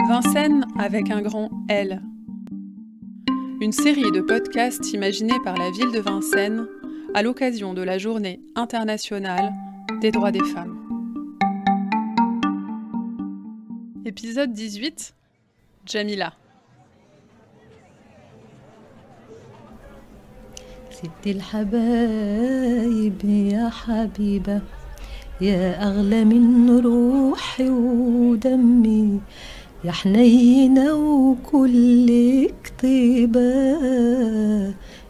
Vincennes avec un grand L. Une série de podcasts imaginés par la ville de Vincennes à l'occasion de la Journée internationale des droits des femmes. Épisode 18, Jamila. ست الحبايب يا حبيبة يا أغلى من روحي ودمي يا حنينة وكل كطيبة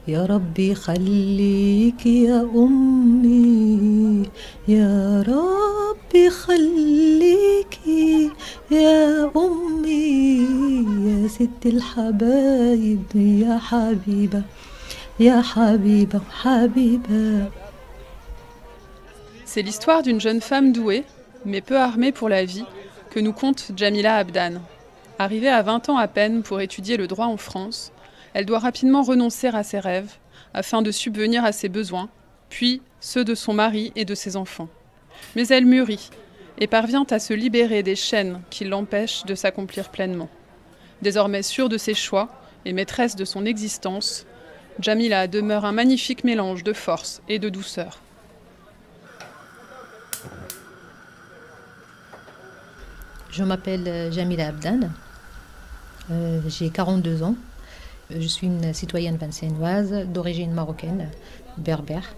يا ربي خليك يا أمي يا ربي خليك يا أمي يا ست الحبايب يا حبيبة يا حبيبة حبيبة. C'est l'histoire d'une jeune femme douée, mais peu armée pour la vie, que nous conte Jamila Abdan. Arrivée à 20 ans à peine pour étudier le droit en France, elle doit rapidement renoncer à ses rêves afin de subvenir à ses besoins, puis ceux de son mari et de ses enfants. Mais elle mûrit et parvient à se libérer des chaînes qui l'empêchent de s'accomplir pleinement. Désormais sûre de ses choix et maîtresse de son existence, Jamila demeure un magnifique mélange de force et de douceur. Je m'appelle Jamila Abdan, j'ai 42 ans. Je suis une citoyenne vincennoise d'origine marocaine, berbère,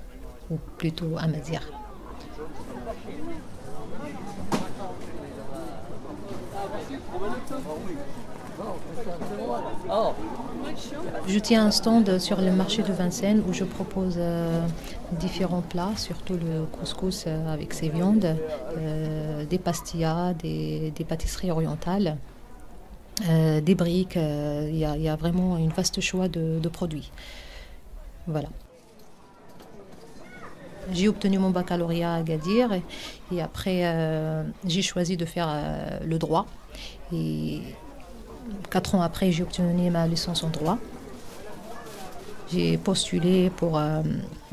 ou plutôt amazigh. Je tiens un stand sur le marché de Vincennes où je propose différents plats, surtout le couscous avec ses viandes, des pastillas, des pâtisseries orientales, des briques. Il y a vraiment un vaste choix de produits. Voilà. J'ai obtenu mon baccalauréat à Agadir et après j'ai choisi de faire le droit. Et 4 ans après, j'ai obtenu ma licence en droit. J'ai postulé pour...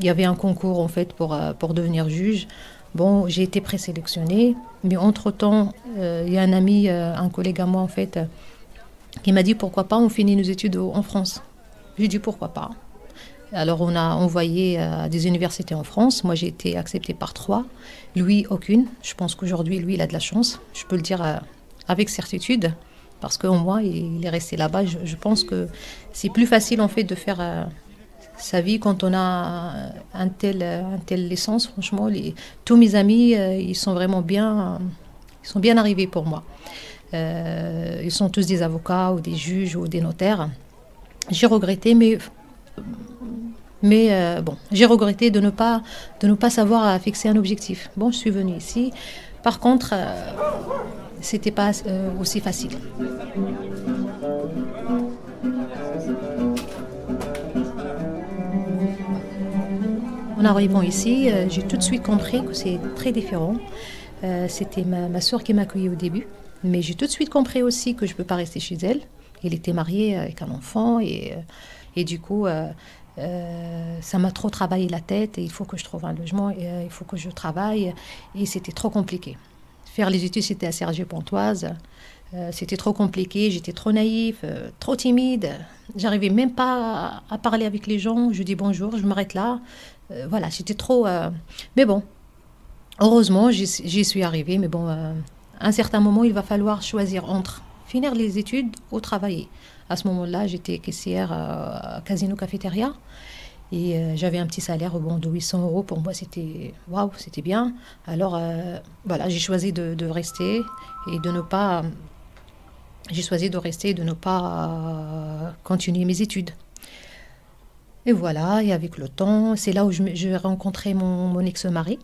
il y avait un concours en fait pour devenir juge. Bon, j'ai été présélectionnée, mais entre-temps, il y a un ami, un collègue à moi en fait, qui m'a dit pourquoi pas on finit nos études en France. J'ai dit pourquoi pas. Alors on a envoyé à des universités en France. Moi j'ai été acceptée par 3. Lui, aucune. Je pense qu'aujourd'hui, lui, il a de la chance. Je peux le dire avec certitude. Parce qu'au moins, il est resté là-bas. Je pense que c'est plus facile en fait de faire sa vie quand on a un tel licence. Franchement, tous mes amis, ils sont vraiment bien, ils sont bien arrivés pour moi. Ils sont tous des avocats ou des juges ou des notaires. J'ai regretté, mais bon, j'ai regretté de ne pas savoir fixer un objectif. Bon, je suis venue ici. Par contre, c'était pas aussi facile. En arrivant ici, j'ai tout de suite compris que c'est très différent. C'était ma soeur qui m'accueillait au début, mais j'ai tout de suite compris aussi que je ne peux pas rester chez elle. Elle était mariée avec un enfant et du coup, ça m'a trop travaillé la tête. Et il faut que je trouve un logement, il faut que je travaille et c'était trop compliqué. Faire les études, c'était à Cergy-Pontoise. C'était trop compliqué, j'étais trop naïve, trop timide. J'arrivais même pas à parler avec les gens. Je dis bonjour, je m'arrête là. Voilà, j'étais trop... Mais bon, heureusement, j'y suis arrivée. Mais bon, à un certain moment, il va falloir choisir entre finir les études ou travailler. À ce moment-là, j'étais caissière à Casino Cafétéria. Et j'avais un petit salaire de 800 €. Pour moi, c'était waouh, c'était bien. Alors, voilà, j'ai choisi de rester et de ne pas... J'ai choisi de rester et de ne pas continuer mes études. Et voilà, et avec le temps, c'est là où j'ai rencontré mon ex-mari.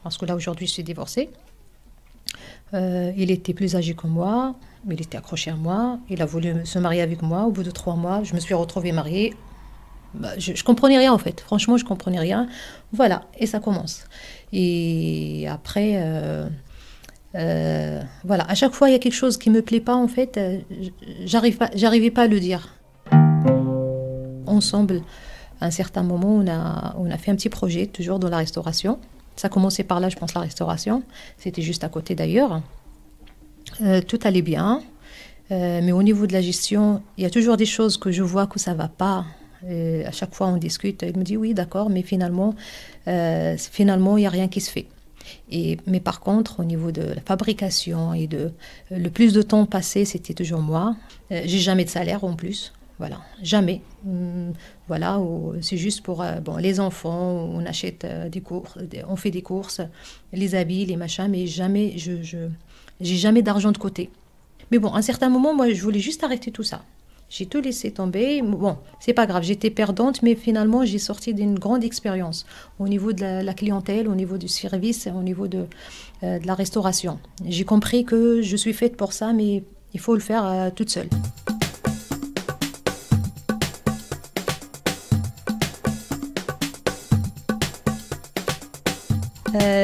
Parce que là, aujourd'hui, je suis divorcée. Il était plus âgé que moi, mais il était accroché à moi. Il a voulu se marier avec moi. Au bout de 3 mois, je me suis retrouvée mariée. Je comprenais rien en fait, franchement je comprenais rien. Voilà, et ça commence. Et après, voilà, à chaque fois il y a quelque chose qui me plaît pas en fait, j'arrivais pas à le dire. Ensemble, à un certain moment, on a fait un petit projet, toujours dans la restauration. Ça commençait par là, je pense, la restauration. C'était juste à côté d'ailleurs. Tout allait bien. Mais au niveau de la gestion, il y a toujours des choses que je vois que ça ne va pas. À chaque fois, on discute. Il me dit oui, d'accord, mais finalement, il n'y a rien qui se fait. Mais par contre, au niveau de la fabrication et le plus de temps passé, c'était toujours moi. J'ai jamais de salaire en plus. Voilà, jamais. Voilà, c'est juste pour les enfants, on achète des courses, on fait des courses, les habits, les machins, mais jamais, j'ai jamais d'argent de côté. Mais bon, à un certain moment, moi, je voulais juste arrêter tout ça. J'ai tout laissé tomber. Bon, c'est pas grave, j'étais perdante, mais finalement, j'ai sorti d'une grande expérience au niveau de la clientèle, au niveau du service, au niveau de la restauration. J'ai compris que je suis faite pour ça, mais il faut le faire toute seule.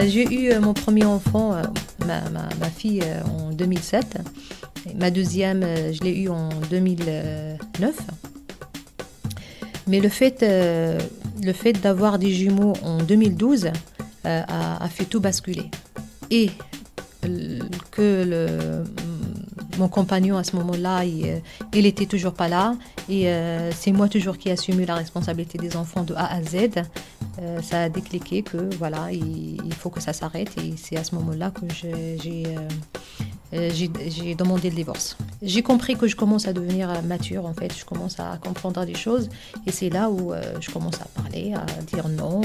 J'ai eu mon premier enfant, ma fille, en 2007. Ma deuxième, je l'ai eue en 2009. Mais le fait d'avoir des jumeaux en 2012 a fait tout basculer. Et mon compagnon à ce moment-là, il était toujours pas là. Et c'est moi toujours qui ai assumé la responsabilité des enfants de A à Z. Ça a décliqué que voilà, il faut que ça s'arrête. Et c'est à ce moment-là que j'ai demandé le divorce. J'ai compris que je commence à devenir mature, en fait. Je commence à comprendre des choses. Et c'est là où je commence à parler, à dire non.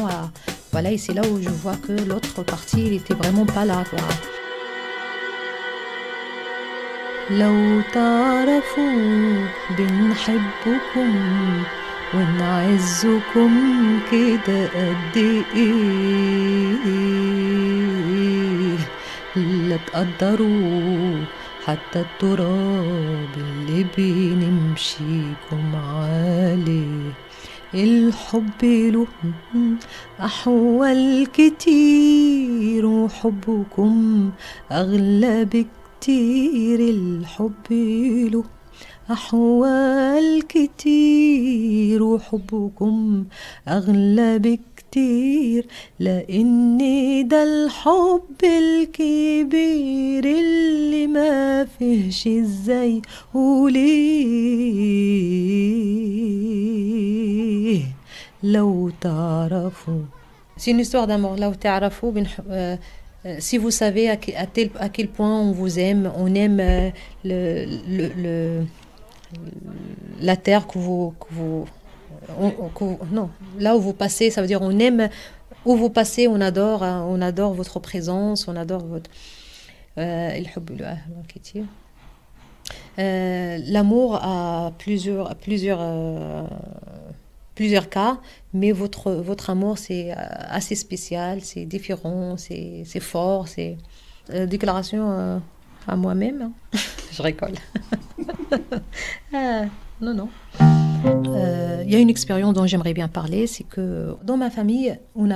Voilà, et c'est là où je vois que l'autre partie, il était vraiment pas là, quoi. لو تعرفوا بنحبكم ونعزكم كده قد ايه لا تقدروا حتى التراب اللي بنمشيكم عليه الحب له أحوال كتير وحبكم أغلى بكتير الحب له أحوال كتير وحبكم أغلى بكتير لأن ده الحب الكبير اللي ما فيهش ازاي وليه لو تعرفوا. C'est une histoire d'amour. لو تعرفوا si vous savez à quel point on vous aime, on aime la terre non, là où vous passez, ça veut dire on aime où vous passez, on adore votre présence, on adore votre l'amour a plusieurs cas, mais votre amour c'est assez spécial, c'est différent, c'est fort, c'est déclaration à moi-même. Je rigole. Non. Il y a une expérience dont j'aimerais bien parler, c'est que dans ma famille, on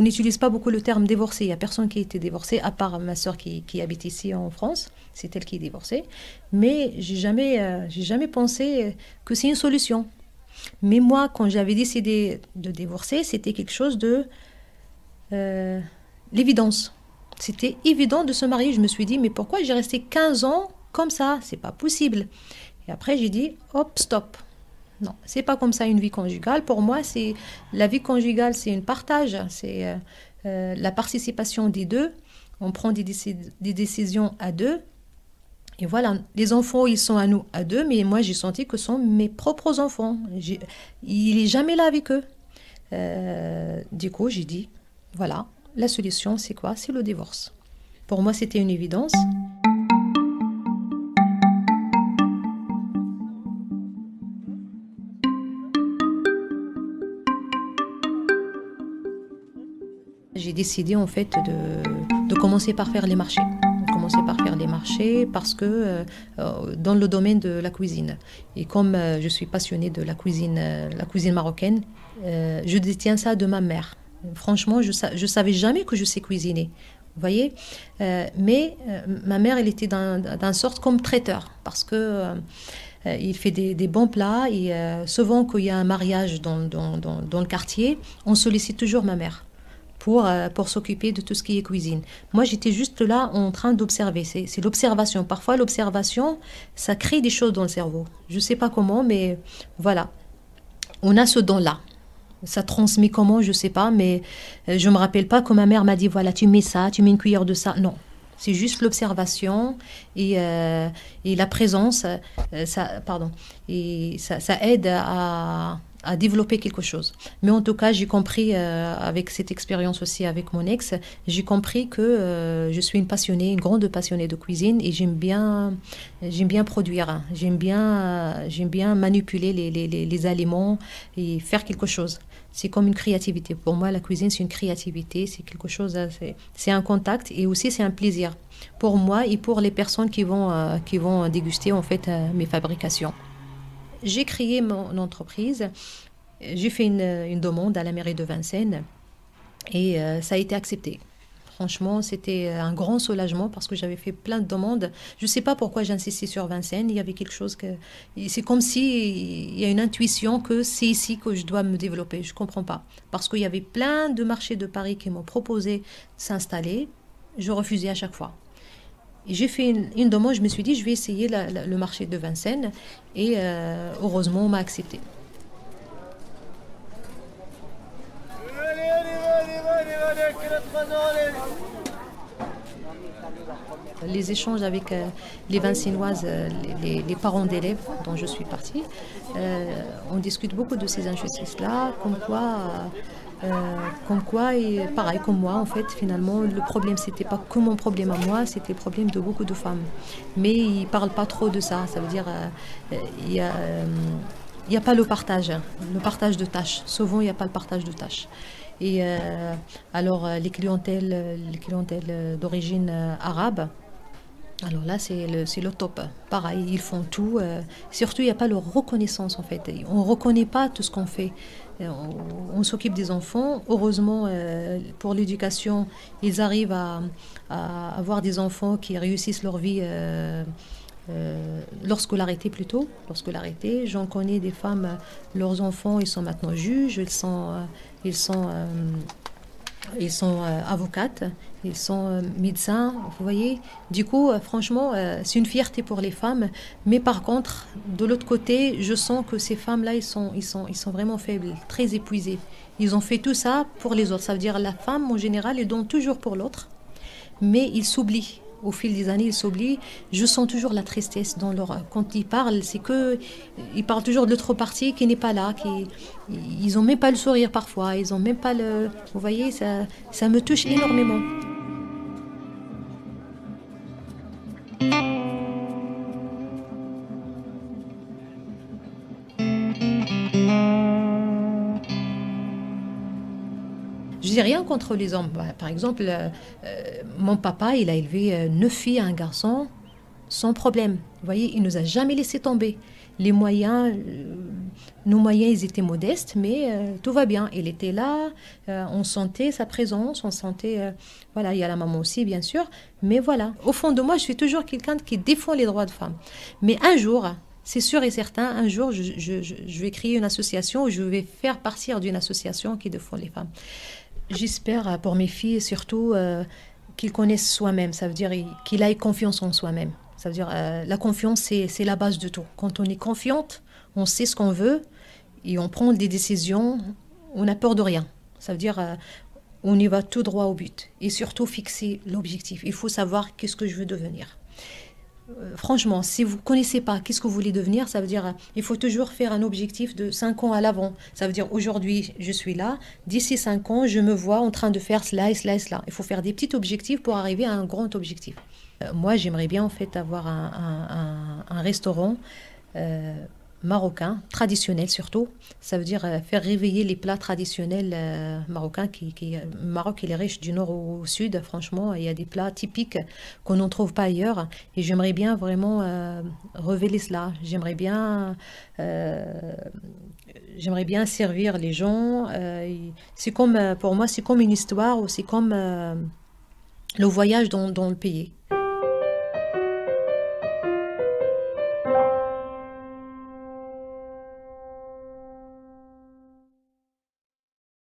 n'utilise pas beaucoup le terme divorcé. Il n'y a personne qui a été divorcé, à part ma sœur qui habite ici en France. C'est elle qui est divorcée. Mais j'ai jamais pensé que c'est une solution. Mais moi, quand j'avais décidé de divorcer, c'était quelque chose de l'évidence. C'était évident de se marier. Je me suis dit, mais pourquoi j'ai resté 15 ans comme ça? C'est pas possible. Et après, j'ai dit, hop, stop. Non, c'est pas comme ça une vie conjugale. Pour moi, la vie conjugale, c'est un partage. C'est la participation des deux. On prend des décisions à deux. Et voilà, les enfants, ils sont à nous à deux, mais moi, j'ai senti que ce sont mes propres enfants. Il n'est jamais là avec eux. Du coup, j'ai dit, voilà, la solution, c'est quoi? C'est le divorce. Pour moi, c'était une évidence. J'ai décidé en fait de commencer par faire les marchés. Parce que dans le domaine de la cuisine. Et comme je suis passionnée de la cuisine marocaine, je détiens ça de ma mère. Franchement, je savais jamais que je sais cuisiner. Vous voyez, mais ma mère, elle était d'un sorte comme traiteur. Parce que il fait des bons plats. Et souvent, quand il y a un mariage dans le quartier, on sollicite toujours ma mère. pour s'occuper de tout ce qui est cuisine. Moi, j'étais juste là en train d'observer. C'est l'observation. Parfois, l'observation, ça crée des choses dans le cerveau. Je ne sais pas comment, mais voilà. On a ce don-là. Ça transmet comment, je ne sais pas, mais je ne me rappelle pas que ma mère m'a dit, voilà, tu mets ça, tu mets une cuillère de ça. Non. C'est juste l'observation et la présence, ça aide à développer quelque chose. Mais en tout cas, j'ai compris, avec cette expérience aussi avec mon ex, j'ai compris que je suis une passionnée, une grande passionnée de cuisine et j'aime bien produire, j'aime bien manipuler les aliments et faire quelque chose. C'est comme une créativité. Pour moi, la cuisine, c'est une créativité, c'est quelque chose, c'est un contact et aussi c'est un plaisir pour moi et pour les personnes qui vont déguster en fait mes fabrications. J'ai créé mon entreprise, j'ai fait une demande à la mairie de Vincennes et ça a été accepté. Franchement, c'était un grand soulagement parce que j'avais fait plein de demandes. Je ne sais pas pourquoi j'insistais sur Vincennes. Il y avait quelque chose que... C'est comme si il y a une intuition que c'est ici que je dois me développer. Je ne comprends pas. Parce qu'il y avait plein de marchés de Paris qui m'ont proposé de s'installer. Je refusais à chaque fois. Et j'ai fait une demande. Je me suis dit, je vais essayer le marché de Vincennes. Et heureusement, on m'a accepté. Les échanges avec les Vincennoises, les parents d'élèves dont je suis partie, on discute beaucoup de ces injustices-là, comme quoi, et pareil comme moi, en fait, finalement, le problème, c'était pas que mon problème à moi, c'était le problème de beaucoup de femmes. Mais ils parlent pas trop de ça, ça veut dire, il y a pas le partage de tâches. Souvent, il n'y a pas le partage de tâches. Et alors, les clientèles d'origine arabe, alors là, c'est le top. Pareil, ils font tout. Surtout, il n'y a pas leur reconnaissance, en fait. On ne reconnaît pas tout ce qu'on fait. On s'occupe des enfants. Heureusement, pour l'éducation, ils arrivent à avoir des enfants qui réussissent leur vie leur scolarité plutôt. Leur scolarité. J'en connais des femmes, leurs enfants, ils sont maintenant juges, ils sont avocates, ils sont médecins, vous voyez. Du coup, franchement, c'est une fierté pour les femmes. Mais par contre, de l'autre côté, je sens que ces femmes-là, ils sont vraiment faibles, très épuisées. Ils ont fait tout ça pour les autres. Ça veut dire la femme, en général, elle donne toujours pour l'autre, mais ils s'oublient. Au fil des années, ils s'oublient. Je sens toujours la tristesse dans quand ils parlent. C'est que ils parlent toujours de l'autre partie qui n'est pas là. Ils n'ont même pas le sourire parfois. Ils ont même pas le... Vous voyez, ça me touche énormément. Je dis rien contre les hommes. Par exemple, mon papa, il a élevé 9 filles et un garçon sans problème. Vous voyez, il ne nous a jamais laissé tomber. Les moyens, nos moyens, ils étaient modestes, mais tout va bien. Il était là, on sentait sa présence, on sentait... voilà, il y a la maman aussi, bien sûr. Mais voilà, au fond de moi, je suis toujours quelqu'un qui défend les droits de femmes. Mais un jour... C'est sûr et certain, un jour, je vais créer une association, je vais faire partir d'une association qui défend les femmes. J'espère pour mes filles surtout qu'ils connaissent soi-même, ça veut dire qu'ils aient confiance en soi-même. Ça veut dire la confiance, c'est la base de tout. Quand on est confiante, on sait ce qu'on veut et on prend des décisions, on n'a peur de rien. Ça veut dire on y va tout droit au but et surtout fixer l'objectif. Il faut savoir qu'est-ce que je veux devenir. Franchement, si vous ne connaissez pas qu'est-ce que vous voulez devenir, ça veut dire il faut toujours faire un objectif de 5 ans à l'avant. Ça veut dire aujourd'hui, je suis là, d'ici 5 ans, je me vois en train de faire cela et cela et cela. Il faut faire des petits objectifs pour arriver à un grand objectif. Moi, j'aimerais bien en fait avoir un restaurant marocain, traditionnel surtout. Ça veut dire faire réveiller les plats traditionnels marocains. Maroc, il est riche du nord au sud, franchement. Il y a des plats typiques qu'on n'en trouve pas ailleurs. Et j'aimerais bien vraiment révéler cela. J'aimerais bien servir les gens. C'est comme, pour moi, c'est comme une histoire ou c'est comme le voyage dans le pays.